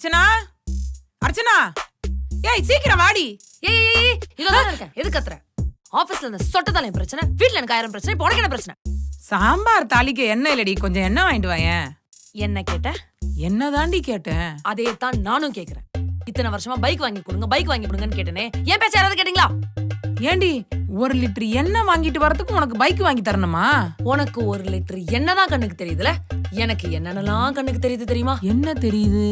அர்ச்சனா, அர்ச்சனா, ஏய் சீக்கிரம் வாடி. ஏய் இதெல்லாம் இருக்கேன். எது கத்துற? ஆபீஸ்ல இந்த சொட்டதாலே பிரச்சனை, வீட்ல எனக்கு 1000 பிரச்சனை, இப்போ உனக்கு என்ன பிரச்சனை? சாம்பார் தாளிக்க எண்ணெய் இல்லடி, கொஞ்சம் எண்ணெய் வாங்கிட்டு வாயேன். என்ன கேட்ட? என்ன தாண்டி கேட்டேன்? அதே தான் நானும் கேக்குறேன். இத்தனை வருஷமா பைக் வாங்கி கொடுங்கன்னு கேட்டனே, ஏன் பேச்ச யாராவது கேட்டீங்களா? ஏண்டி 1 லிட்டர் எண்ணெய் வாங்கிட்டு வரதுக்கு உனக்கு பைக் வாங்கி தரணுமா? உனக்கு 1 லிட்டர் என்னதான் கண்ணுக்கு தெரியுதுல, எனக்கு என்னென்னலாம் கண்ணுக்கு தெரியுது தெரியுமா? என்ன தெரியுது?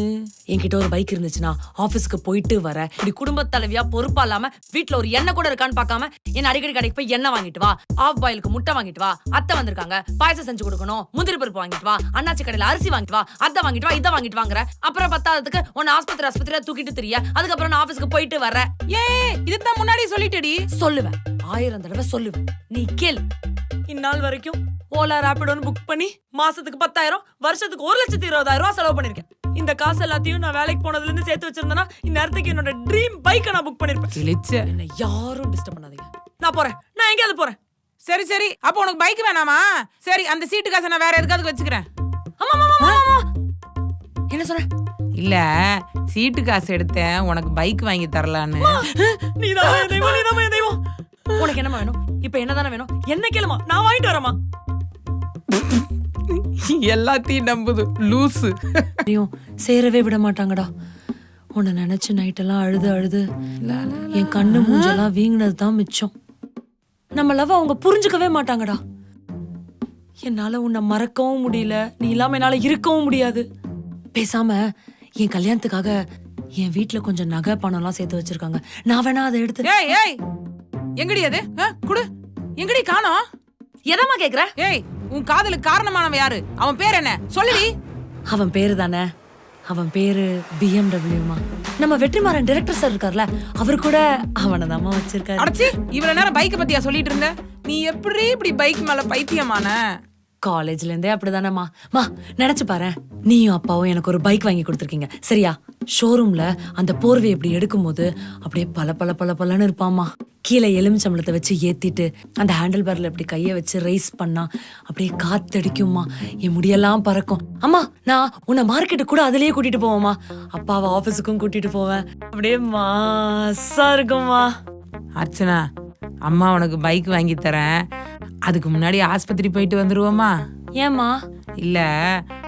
என்கிட்ட ஒரு பைக் இருந்துச்சுன்னா ஆபீஸ்க்கு போயிட்டு வர, இப்படி குடும்ப தலைவியா பொறுப்பா இல்லாம வீட்டுல ஒரு எண்ணெய் கூட இருக்கான்னு பாக்காம என்ன அடிக்கடி கடைக்கு போய் எண்ணெய் வாங்கிட்டு வா, ஆஃப் பாயிலுக்கு முட்டை வாங்கிட்டு வா, அத்தை வந்திருக்காங்க பாயசம் செஞ்சு கொடுக்கணும், முந்திரி பருப்பு வாங்கிட்டு வா, அண்ணாச்சி கடையில அரிசி வாங்கிட்டு வா, அதை வாங்கிட்டு வா, இதை வாங்கிட்டு வாங்குற. அப்புறம் பத்தாததுக்கு உன்னை ஆஸ்பத்திரியா தூக்கிட்டு தெரிய, அதுக்கப்புறம் நான் ஆபீஸ்க்கு போயிட்டு வர. இதுதான் முன்னாடி சொல்லிட்டடி. சொல்லுவேன், 1000 தடவை சொல்லுவேன், நீ கேளு. இந்நாள் வரைக்கும் ஓலா ராபிடோன்னு புக் பண்ணி மாசத்துக்கு 10,000, வருஷத்துக்கு 1,20,000 செலவு பண்ணிருக்கேன். இந்த காசு எல்லாத்தையும் நான் வேலைக்கு போனதுல இருந்து சேர்த்து வச்சிருந்தேன்னா இந்நேரத்துக்கு என்னோட ட்ரீம் பைக்கை நான் புக் பண்ணிருப்பேன். என்ன யாரும் டிஸ்டர்ப் பண்ணாதீங்க, நான் போறேன், நான் எங்கேயாவது போறேன். சரி அப்ப உனக்கு பைக் வேணாமா? சரி, அந்த சீட்டு காசை நான் வேற எதுக்காவது வச்சுக்கிறேன். என்ன சொல்ற? இல்ல, சீட்டு காசு எடுத்தேன் உனக்கு பைக் வாங்கி தரலான்னு. நீதான் தெய்வம். உனக்கு என்னமா வேணும்? இப்ப என்னதானே வேணும்? என்ன கேளுமா, நான் வாங்கிட்டு வரமா. எல்லாத்தையும் நம்புது லூசு. சேரவே விட மாட்டாங்கடா. உன்னை நினைச்சு நைட்டெல்லாம் அழுது என் கண்ணு மூஞ்செல்லாம் வீங்கினது தான் மிச்சம். நம்ம லவ் அவங்க புரிஞ்சுக்கவே மாட்டாங்கடா. என்னால உன்னை மறக்கவும் முடியல, நீ இல்லாம என்னால இருக்கவும் முடியாது. பேசாம என் கல்யாணத்துக்காக என் வீட்டுல கொஞ்சம் நகை பணம் எல்லாம் சேர்த்து வச்சிருக்காங்க, நான் வேணா அதை எடுத்து. ஏய் எங்கடி அது? குடு. எங்கடி காணோம்? எதமா கேக்குற? ஏய், உன் காதலுக்கு காரணமானவன் யாரு? அவன் பேர் என்ன சொல்லுடி. அவன் பேரு தானே, அவன் பேரு BMW. நம்ம வெற்றிமாறன் டைரக்டர் சார் இருக்கார்ல, அவரு கூட அவனை தாமா வச்சிருக்காரு. அடச்சி, இவ்வளவு நேரம் பைக்க பத்தியா சொல்லிட்டு இருந்த? நீ எப்படி இப்படி பைக் மேல பைத்தியமான? காலேஜ்ல இருந்தே அப்படிதானேமா. நினைச்சு பாரு, நீயும் அப்பாவும் எனக்கு ஒரு பைக் வாங்கி கொடுத்துருக்கீங்க, சரியா? ஷோரூம்ல அந்த போர்வை இப்படி எடுக்கும் போது அப்படியே பல இருப்பாமா. கீழே எலுமிச்சம்பளத்தை வச்சு ஏத்திட்டு அந்த ஹேண்டில் பார்ல இப்படி கைய வச்சு ரைஸ் பண்ணா அப்படியே காத்தடிக்கும்மா, என் முடியெல்லாம் பறக்கும். அம்மா, நான் உன்னை மார்க்கெட்டு கூட அதுலயே கூட்டிட்டு போவேம்மா, அப்பாவை ஆபீஸுக்கும் கூட்டிட்டு போவேன், அப்படியே மாசா இருக்கும்மா. அர்ச்சனா, அம்மா உனக்கு பைக் வாங்கி தரேன், அதுக்கு முன்னாடி ஆஸ்பத்திரி போயிட்டு வந்துருவோமா? ஏமா? இல்ல,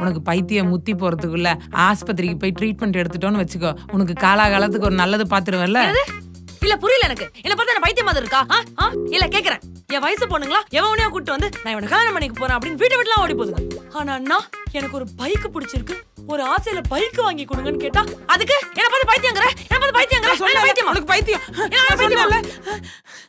உனக்கு பைத்தியம் முத்தி போறதுக்குள்ள ஆஸ்பத்திரிக்கு போய் ட்ரீட்மெண்ட் எடுத்துட்டோன்னு வச்சுக்கோ, உனக்கு காலாகாலத்துக்கு ஒரு நல்லது பாத்துருவல்ல. இல்ல, புரியல எனக்கு. என்ன பார்த்தா என்ன பைத்தியம் மாதிரி இருக்கா? இல்ல கேக்குறேன், என் வயசு பொண்ணுங்களா எவனையா கூட்டு வந்து நான் இவனை கல்யாணம் பண்ணிக்க போறேன் அப்படின்னு வீட்டுலாம் ஓடி போகுது. ஆனா அண்ணா, எனக்கு ஒரு பைக் பிடிச்சிருக்கு, ஒரு ஆசையில பைக் வாங்கி கொடுங்கன்னு கேட்டா அதுக்கு என்ன பார்த்து பைத்தியங்கிற, என்ன பார்த்து பைத்தியங்கிற. பைத்தியம், உனக்கு பைத்தியம்.